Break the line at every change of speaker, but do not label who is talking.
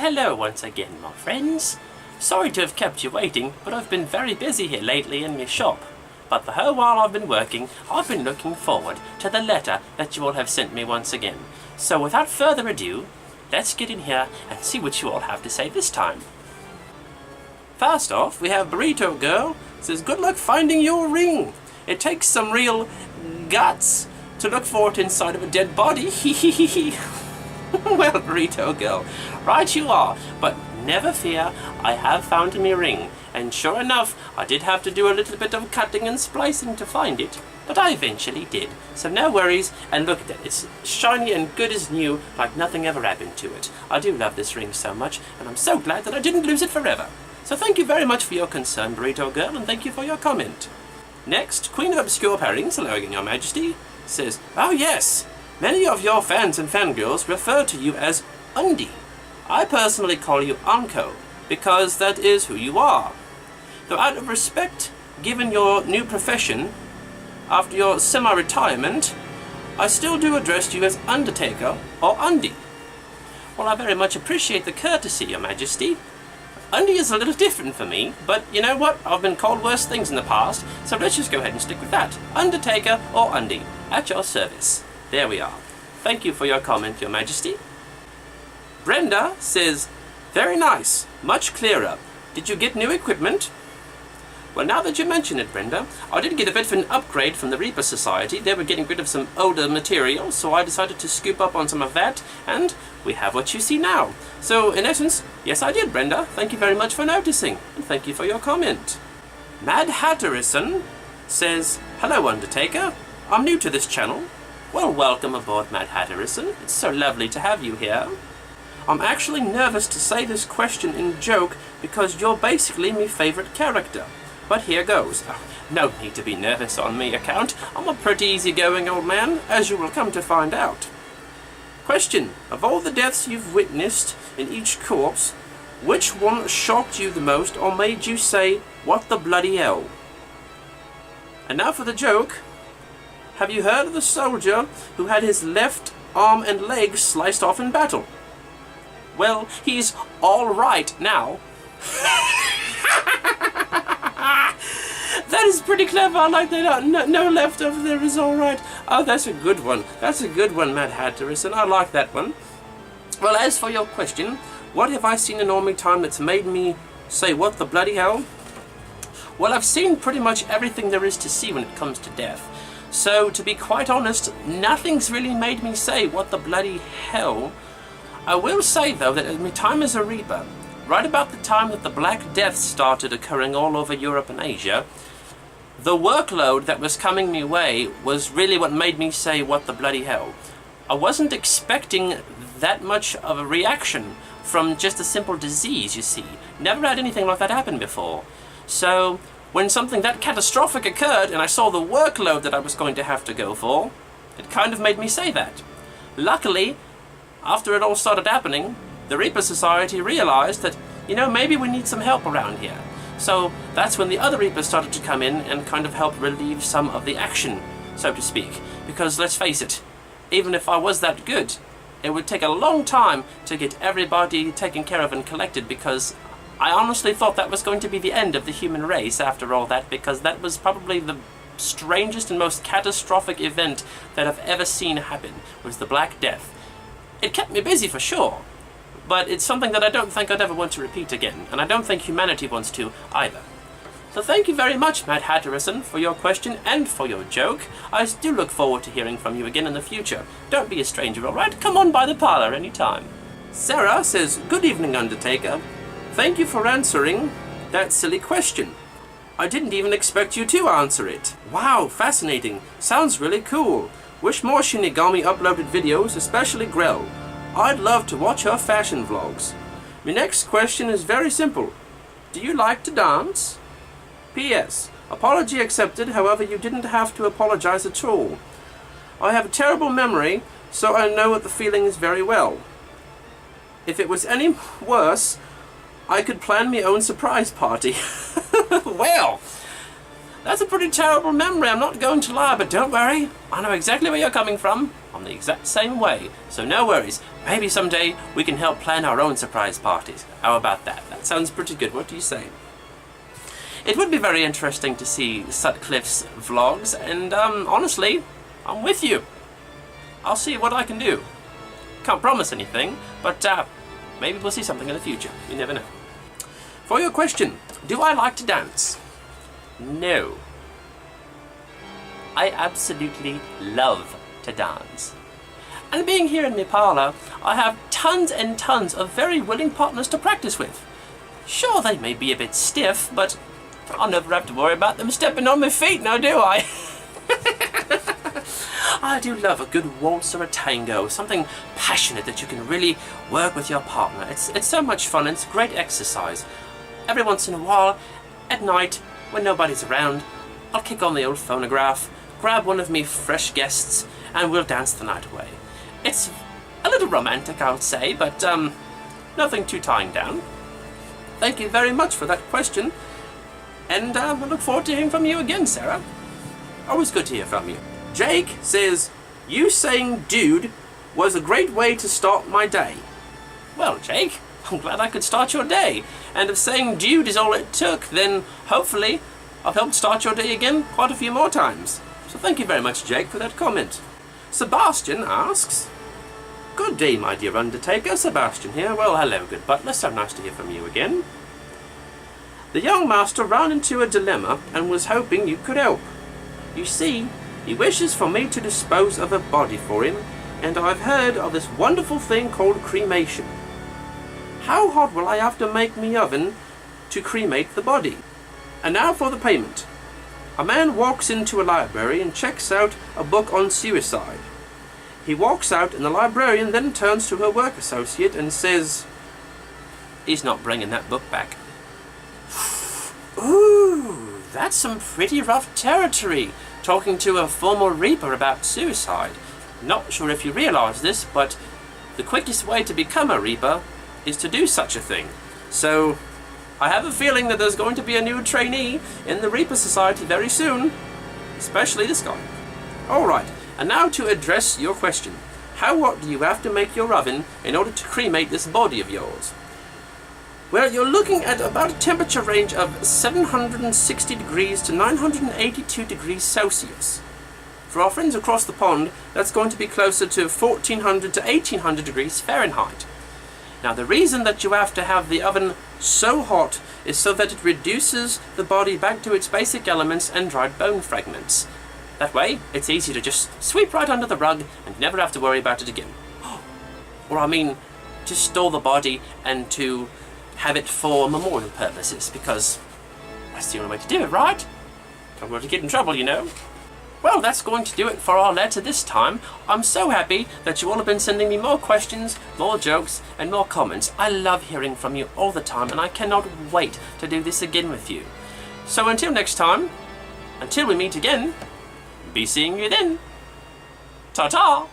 hello once again, my friends. Sorry to have kept you waiting, but I've been very busy here lately in my shop. But the whole while I've been working, I've been looking forward to the letter that you all have sent me once again. So without further ado, let's get in here and see what you all have to say this time. First off, we have Burrito Girl. Says, good luck finding your ring. It takes some real guts to look for it inside of a dead body. Well, Burrito Girl, right you are, but never fear, I have found me ring, and sure enough, I did have to do a little bit of cutting and splicing to find it, but I eventually did, so no worries, and look at it, it's shiny and good as new, like nothing ever happened to it. I do love this ring so much, and I'm so glad that I didn't lose it forever. So thank you very much for your concern, Burrito Girl, and thank you for your comment. Next, Queen of Obscure Pairings, hello again, Your Majesty, says, oh yes, many of your fans and fangirls refer to you as Undie. I personally call you Unco, because that is who you are. Though out of respect, given your new profession, after your semi-retirement, I still do address you as Undertaker or Undie. Well, I very much appreciate the courtesy, Your Majesty. Undie is a little different for me, but you know what? I've been called worse things in the past, so let's just go ahead and stick with that. Undertaker or Undie, at your service. There we are. Thank you for your comment, Your Majesty. Brenda says, very nice, much clearer. Did you get new equipment? Well, now that you mention it, Brenda, I did get a bit of an upgrade from the Reaper Society. They were getting rid of some older material, so I decided to scoop up on some of that, and we have what you see now. So, in essence, yes I did, Brenda. Thank you very much for noticing, and thank you for your comment. Mad Hatterison says, hello, Undertaker. I'm new to this channel. Well, welcome aboard, Mad Hatterison. It's so lovely to have you here. I'm actually nervous to say this question in joke because you're basically my favourite character. But here goes. Oh, no need to be nervous on me account. I'm a pretty easygoing old man, as you will come to find out. Question. Of all the deaths you've witnessed in each corpse, which one shocked you the most or made you say, what the bloody hell? And now for the joke. Have you heard of the soldier who had his left arm and leg sliced off in battle? Well, he's all right now. That is pretty clever. I like that. No left over there is all right. Oh, that's a good one. That's a good one, Mad Hatterison. I like that one. Well, as for your question, what have I seen in all my time that's made me say, what the bloody hell? Well, I've seen pretty much everything there is to see when it comes to death. So, to be quite honest, nothing's really made me say, what the bloody hell. I will say, though, that in my time as a Reaper, right about the time that the Black Death started occurring all over Europe and Asia, the workload that was coming my way was really what made me say, what the bloody hell. I wasn't expecting that much of a reaction from just a simple disease, you see. Never had anything like that happen before. So, when something that catastrophic occurred and I saw the workload that I was going to have to go for, it kind of made me say that. Luckily, after it all started happening, the Reaper Society realized that, you know, maybe we need some help around here. So that's when the other Reapers started to come in and kind of help relieve some of the action, so to speak. Because let's face it, even if I was that good, it would take a long time to get everybody taken care of and collected, because I honestly thought that was going to be the end of the human race after all that, because that was probably the strangest and most catastrophic event that I've ever seen happen, was the Black Death. It kept me busy for sure, but it's something that I don't think I'd ever want to repeat again, and I don't think humanity wants to either. So thank you very much, Mad Hatterison, for your question and for your joke. I do look forward to hearing from you again in the future. Don't be a stranger, alright? Come on by the parlour anytime. Sarah says, good evening, Undertaker. Thank you for answering that silly question. I didn't even expect you to answer it. Wow, fascinating. Sounds really cool. Wish more Shinigami uploaded videos, especially Grell. I'd love to watch her fashion vlogs. My next question is very simple. Do you like to dance? P.S. Apology accepted, however you didn't have to apologize at all. I have a terrible memory, so I know what the feeling is very well. If it was any worse, I could plan my own surprise party. Well, That's a pretty terrible memory, I'm not going to lie, but don't worry. I know exactly where you're coming from. I'm the exact same way, so no worries. Maybe someday we can help plan our own surprise parties. How about that? That sounds pretty good. What do you say? It would be very interesting to see Sutcliffe's vlogs, and honestly, I'm with you. I'll see what I can do. Can't promise anything, but maybe we'll see something in the future. You never know. For your question, do I like to dance? No. I absolutely love to dance. And being here in my parlour, I have tons and tons of very willing partners to practice with. Sure, they may be a bit stiff, but I'll never have to worry about them stepping on my feet now, do I? I do love a good waltz or a tango, something passionate that you can really work with your partner. It's so much fun, and it's great exercise. Every once in a while, at night, when nobody's around, I'll kick on the old phonograph, grab one of me fresh guests, and we'll dance the night away. It's a little romantic, I would say, but nothing too tying down. Thank you very much for that question, and I look forward to hearing from you again, Sarah. Always good to hear from you. Jake says, you saying dude was a great way to start my day. Well, Jake, I'm glad I could start your day, and if saying dude is all it took, then hopefully I've helped start your day again quite a few more times. So thank you very much, Jake, for that comment. Sebastian asks, good day, my dear Undertaker. Sebastian here. Well, hello, good butler. So nice to hear from you again. The young master ran into a dilemma and was hoping you could help. You see, he wishes for me to dispose of a body for him, and I've heard of this wonderful thing called cremation. How hot will I have to make me oven to cremate the body? And now for the payment. A man walks into a library and checks out a book on suicide. He walks out and the librarian then turns to her work associate and says, he's not bringing that book back. Ooh, that's some pretty rough territory, talking to a former Reaper about suicide. Not sure if you realise this, but the quickest way to become a Reaper is to do such a thing. So I have a feeling that there's going to be a new trainee in the Reaper Society very soon, especially this guy. Alright, and now to address your question. How hot do you have to make your oven in order to cremate this body of yours? Well, you're looking at about a temperature range of 760 degrees to 982 degrees Celsius. For our friends across the pond, that's going to be closer to 1400 to 1800 degrees Fahrenheit. Now, the reason that you have to have the oven so hot is so that it reduces the body back to its basic elements and dried bone fragments. That way, it's easy to just sweep right under the rug and never have to worry about it again. Or I mean, to store the body and to have it for memorial purposes, because that's the only way to do it, right? Don't want to get in trouble, you know. Well, that's going to do it for our letter this time. I'm so happy that you all have been sending me more questions, more jokes, and more comments. I love hearing from you all the time, and I cannot wait to do this again with you. So until next time, until we meet again, be seeing you then. Ta-ta!